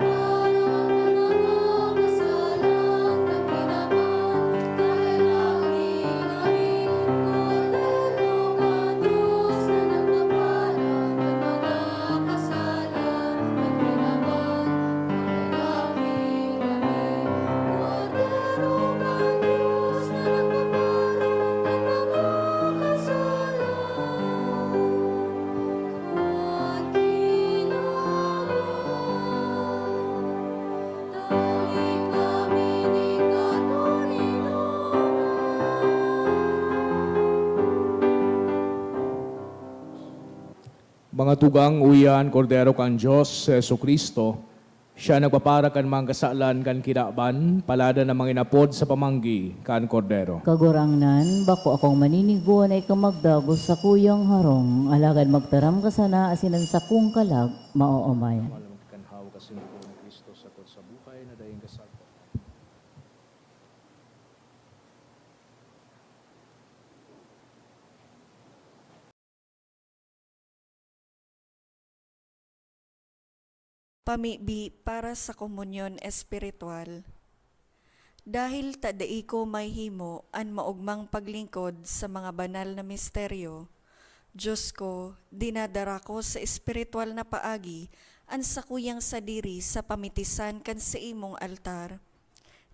Mga tugang uyan, kordero kan Diyos, Yesu Kristo, siya nagpapara kan mga kasalan kan kinaban, palada na mga inapod sa pamanggi kan kordero. Kagurangnan, bako akong maninigon ay kamagdagos sa kuyang harong, alagad magtaram ka sana asinan sa kung kalag, maoomay. Kanhaw kasi ni Kristo sa buhay na dahing kasal. Pamibi para sa komunyon espiritual. Dahil tadai ko may himo an maugmang paglingkod sa mga banal na misteryo, Diyos ko, dinadara ko sa espiritual na paagi an sakuyang sadiri sa pamitisan kan sa imong altar.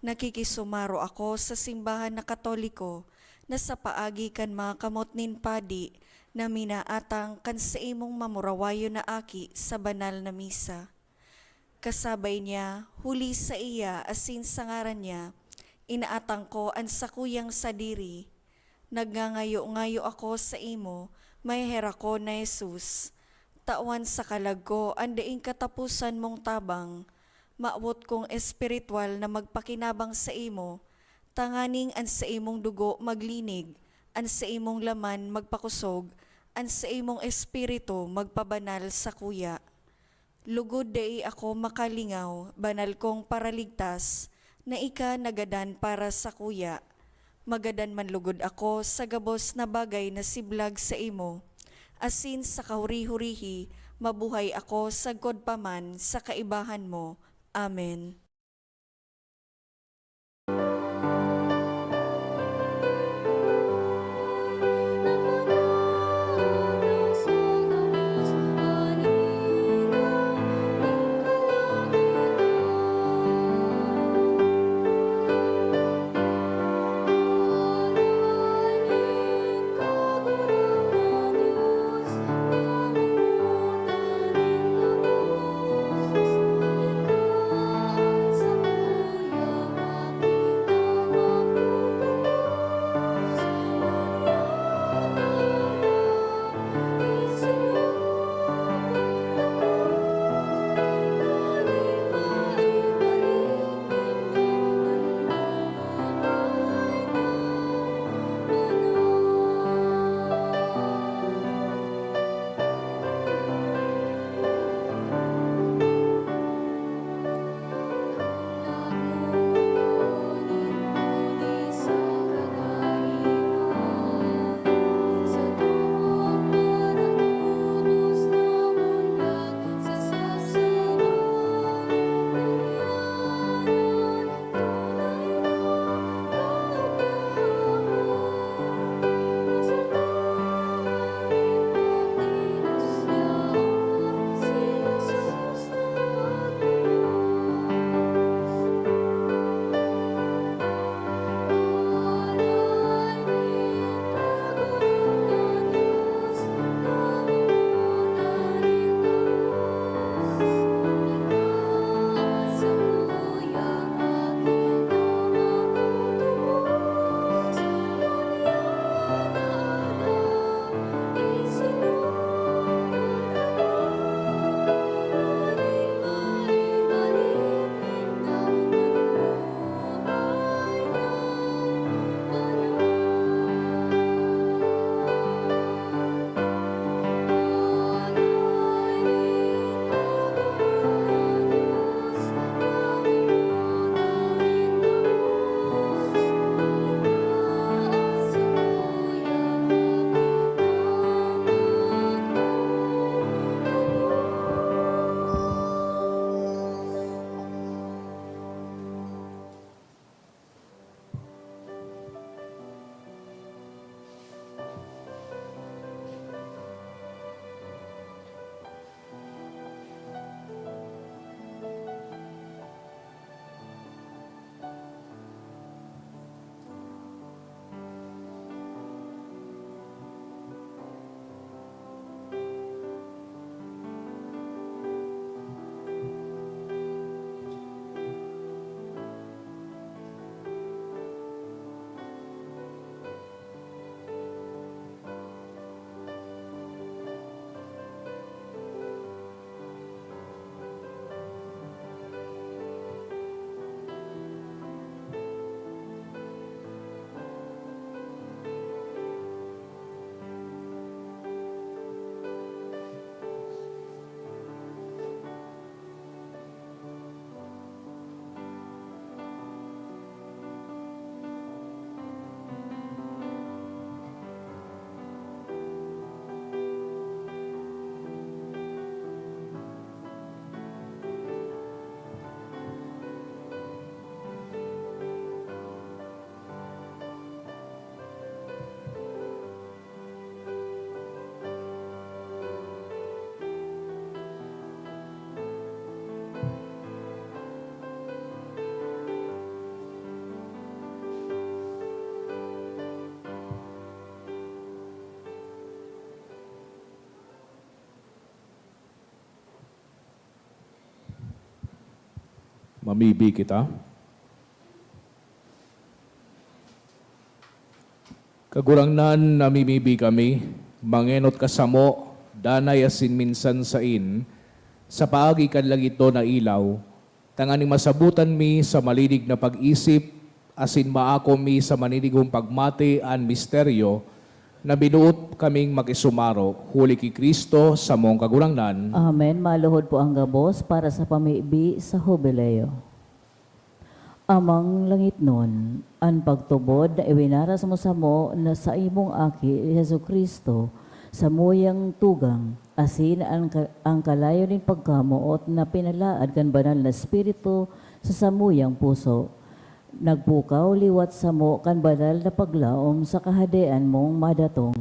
Nakikisumaro ako sa simbahan na Katoliko na sa paagi kan mga kamotnin padi na minaatang kan sa imong mamurawayo na aki sa banal na misa. Kasabay niya, huli sa iya asin sa ngaran niya, inaatang ko ang sakuyang sadiri. Nagngangayo-ngayo ako sa imo, may hera ko na Jesus. Tawan sa kalag ko, ang daing katapusan mong tabang. Maawot kong espiritual na magpakinabang sa imo, tanganing ang sa imong dugo maglinig, ang sa imong laman magpakusog, ang sa imong espiritu magpabanal sa kuya. Lugod dai ako makalingaw, banal kong paraligtas, na ika nagadan para sa kuya. Magadan man lugod ako sa gabos na bagay na siblag sa imo. Asin sa kahuri-hurihi, mabuhay ako sa godpaman sa kaibahan mo. Amen. Mamibi kita. Kagurangnan namimibi kami, mangenot kasamo, danay asin minsan sain, sa paagi kanlang ito na ilaw, tanganing masabutan mi sa malinig na pag-isip, asin maako mi sa maninigong pagmati an misteryo, na binuot kaming makisumaro, huli ki Kristo sa mong kagurangnan. Amen. Maluhod po ang gabos para sa pamibi sa Jubileo. Amang langit nun, ang pagtubod na iwinaras mo sa mo na sa imong aki, Yesu Kristo, sa muyang tugang, asin ang kalayo nin pagkamuot na pinalaad kan banal na Espiritu sa samuyang puso. Nagpukaw liwat sa mo kan banal na paglaom sa kahadean mong madatong.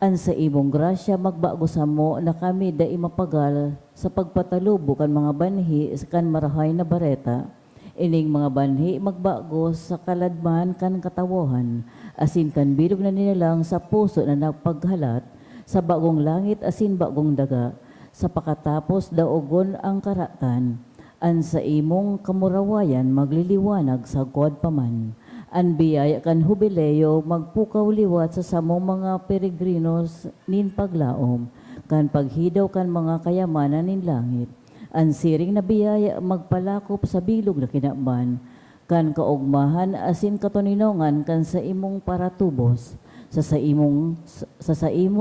An sa imong grasya magbago sa mo na kami da imapagal sa pagpatalubo kan mga banhi kan marahay na bareta. Ining mga banhi magbago sa kaladman kan katawohan, asin kan bilog na nilalang sa puso na nagpaghalat, sa bagong langit asin bagong daga, sa pakatapos daogon ang karatan, an sa imong kamurawayan magliliwanag sa God paman. An biyaya kan Jubileo magpukaw liwat sa samong mga peregrinos nin paglaom, kan paghidaw kan mga kayamanan nin langit. Ang siring na biyaya magpalakop sa bilog na kinaban, kan kaugmahan asin katuninongan kan sa imong paratubos, sa imo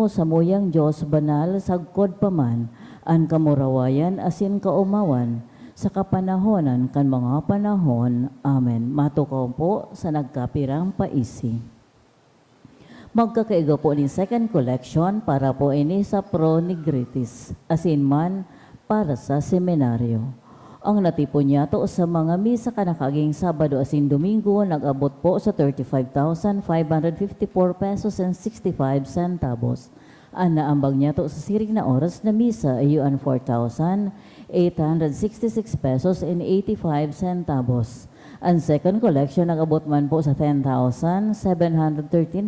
sa muyang Diyos banal sagkod paman, ang kamurawayan asin kaumawan, sa kapanahonan kan mga panahon. Amen. Matukaw po sa nagkapirang paisi. Magkakaiga po ni second collection para po ini sa pro nigritis, asin man para sa seminaryo. Ang natipon niya to sa mga misa kanakaging Sabado asin Domingo nag-abot po sa 35,554 pesos and 65 centavos. Ang naambag niya to sa siring na oras na misa ay 4,866 pesos and 85 centavos. Ang second collection nag-abot man po sa 10,713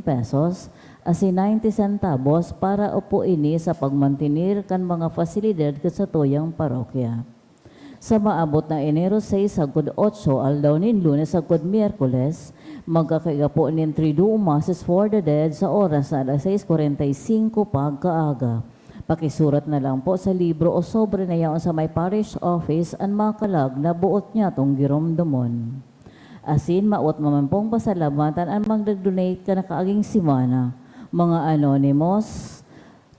pesos asin 90 centavos para upo ini sa pagmantinir kan mga fasilidad sa tuyang parokya. Sa maabot na Enero 6 sagod 8 aldaw nin Lunes sagod Miyerkules, magkakaiga po nin Triduum Masses for the Dead sa oras na 6:45 pagkaaga. Pakisurat na lang po sa libro o sobre na yaon sa may parish office ang makalag na buot niya tong giromdomon. Asin maot maman pong pasalamatan ang magdadonate ka na kaaging simana. Mga anonymous,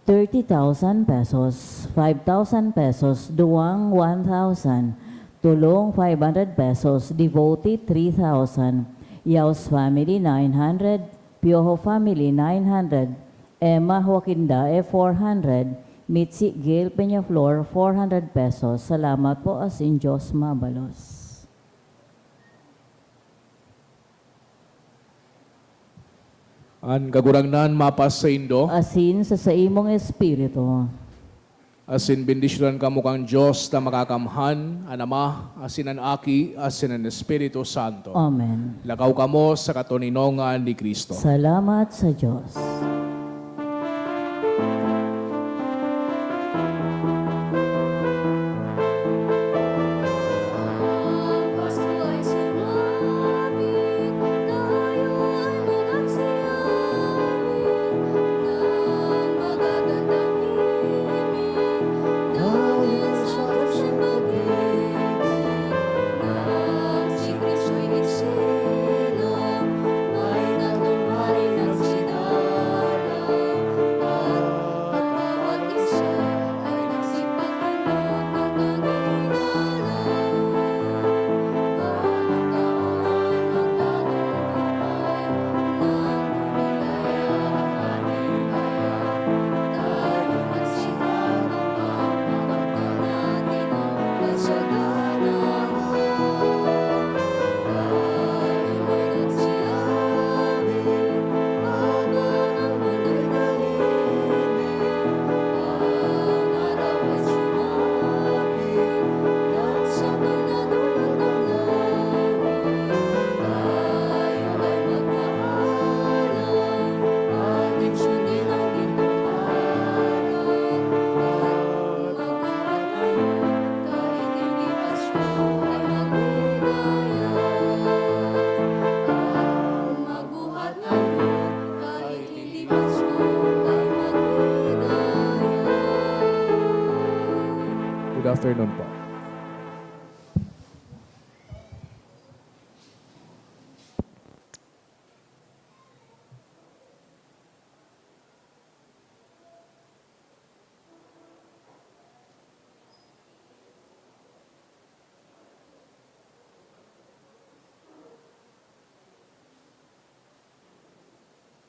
30,000 pesos, 5,000 pesos, duwang 1,000, tulong 500 pesos, devotee 3,000, Yaos family 900, Piojo family 900, Emma Joaquindae 400, Mitzi Gail Peñaflor 400 pesos. Salamat po asin Diyos mabalos. An kagurangnan mapas sa Indo, Asin sa imong espiritu. asin bendisyonan kamo kang Diyos na makakamhan, an Ama, asin an Aki, asin an Espiritu Santo. Amen. Lakaw kamo sa katuninongan ni Kristo. Salamat sa Diyos. Pasko ay sumapit, tayo ay magagsiyahin ng magagandang himig, dahil sa Diyos pag-ibig, na si Kristo'y nagsilang, ay tatlong hari nagsidara, at bawat isa ay nagsipaghandog ng kaginala. Kahit hindi pa siya ay mag afternoon po.